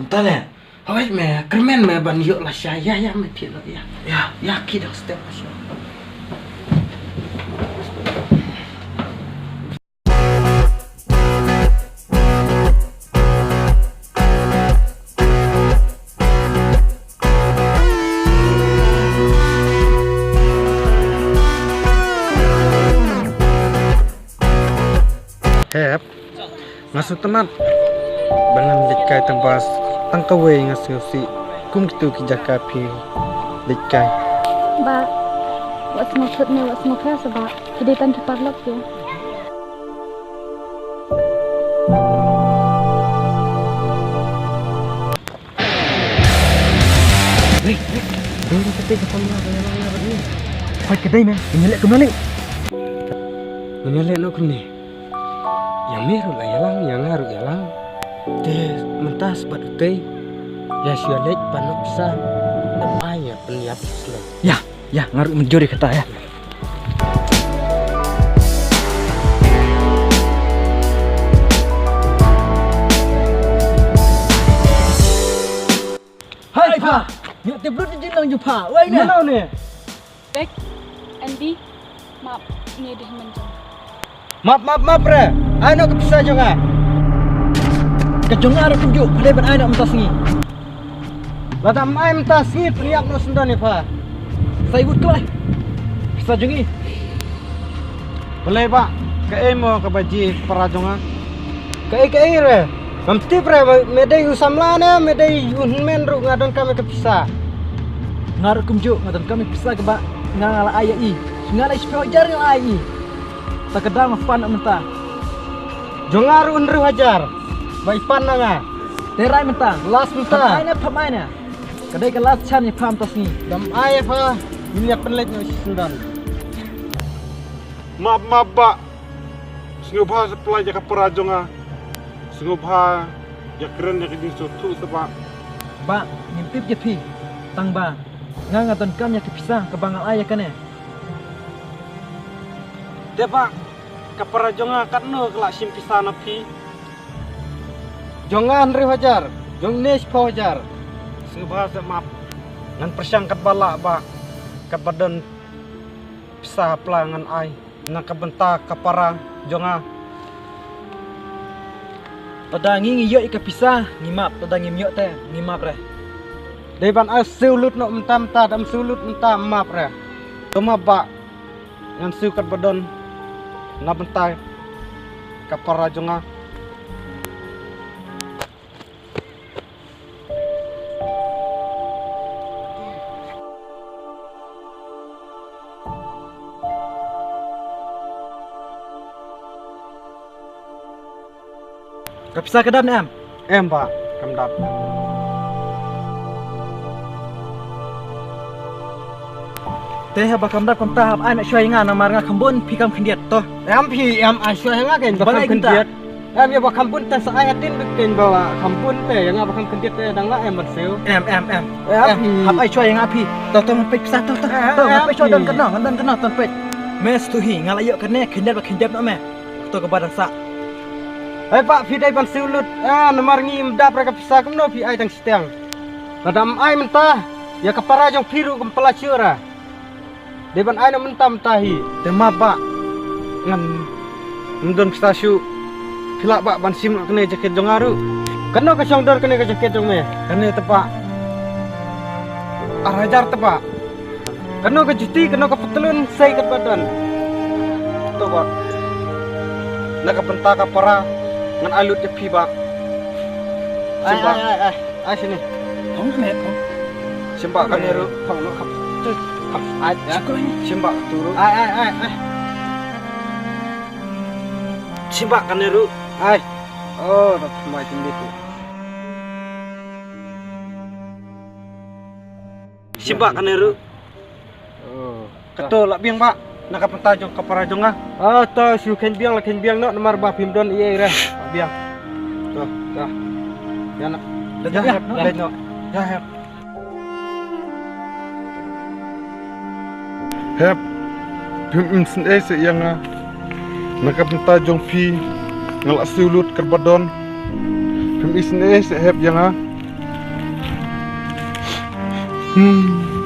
Betul ya? Awak me kermen me ban yuk lah saya ya me thiệt rồi ya. Ya kita step masuk. Hep, masuk teman. Bangan dekai tembas tangkawe ngasih si kum gitu kijaka pi dekai. Ba, wak semua food ni wak semua kaya sebab kedepan cepat lok ya. Rik, dulu kita kapal lah ni. Kuat kedai men, menyelek kembali. Menyelek nak ni. Yang meru lah yalang, yang ngaru yalang. Teh mentas bat utai. Ya syalek panok bisa. Namanya peniap Islam. Ya ngaru menjuri kata ya. Hai pa, nyok te blut di lang ju pa. Wai ne. Mana ni? Back, Andy, maaf ni dah mencong. Maaf re. Ano kepisah jangan. Kejongar kunjuk, boleh ban ai nak mentas ni. Lada mai mentas ni peniap no sendan ni pa. Sai but tu ai. Bisa jengi. Boleh pak. Ke mo ke baji perajongan. Ke re. Mamti pre medai usamla ne medai unmen ru ngadon kami kepisah. Ngar kunjuk ngadan kami bisa ke ba ngala ai i. Ngala ispo jar ngala ai. Tak kedang fan nak mentah. Jongar unru hajar. Bai pan nga. Terai mentah. Las mentah. Ai na pamai na. Kedai ke last chan ni pam tas ni. Dam ai pa. Ini penlet no sendan. Maaf pak. Sengubha sepelah jaka perajonga. Sengubha jak keren jak jin sutu sebab. Ba, ngintip je pi. Tang ba. Ngadan kami ya kepisah ke bangal ai kan eh. Dia pak. Kaparajonga katno kelak simpisana pi. Jongan ri hajar. Jong nes pa hajar. Sengubha se maaf. Ngan persangkat balak ba. Kat badan pisah pelangan ai. Nak kebentar kapara jonga. Tada ngi yo ika pisah, ngimap tada ngimyo te, ngimap re. Deban ai sulut no mentam ta dam sulut mentam map re. Toma ba. Ngan su kat badan na bentar kapara jonga. Kepisah kedap ni am. Pak, kamdap. Teh ba kamdap kam tahap ai nak syai ngan namar nga khambun pikam khindiat to. Pi asyah nga ken Balai bakam kita. kendiat. Ya bakam pun ta sai hatin bikin bawa kampun te yang bakam kendiat te dang la berseu. Em. Pi. Hap ai syai nga pi. To pek pisah to. To hap ai syai dan kena ton pek. Mes tu hi ngalayo kene khindiat ba khindiat no me. To ke badan sa. Pak, pi dai ban sulut. Nomor ngim dap reka pisah kemno pi ai tang sitiang. Nadam ai mentah. Ya kapara jong piru kem pelacura. Deban ai no mentam tahi. Tema pak. Ngan mendon pisah Pilak pak ban sim kene jaket jong aru. Kena ke songdor kene ke jaket jong me. Kene tepak. Arajar tepak. Kena ke juti, kena ke petelun sai kat badan. Tu pak. Nak ke bentar kapara ngan alut je pi pak. Ai sini. Không me không. Simpak kene ru. Phang no khap. Ai ya. Simpak turu. Ai. Simpak kene ru. Ai. Oh, tak mai tinggi tu. Simpak kene ru. Oh, ketul lak biang pak. Nak ke pentar jong kapara jong ah. To su ken biang no nomor ba pimdon iye re. Biang. Tuh. Ya nak. Ya. Ya. Hep. Pim sen se yang nak bentar jong pi ngalak siulut kerbadon. Pim isne se hep yang Hmm.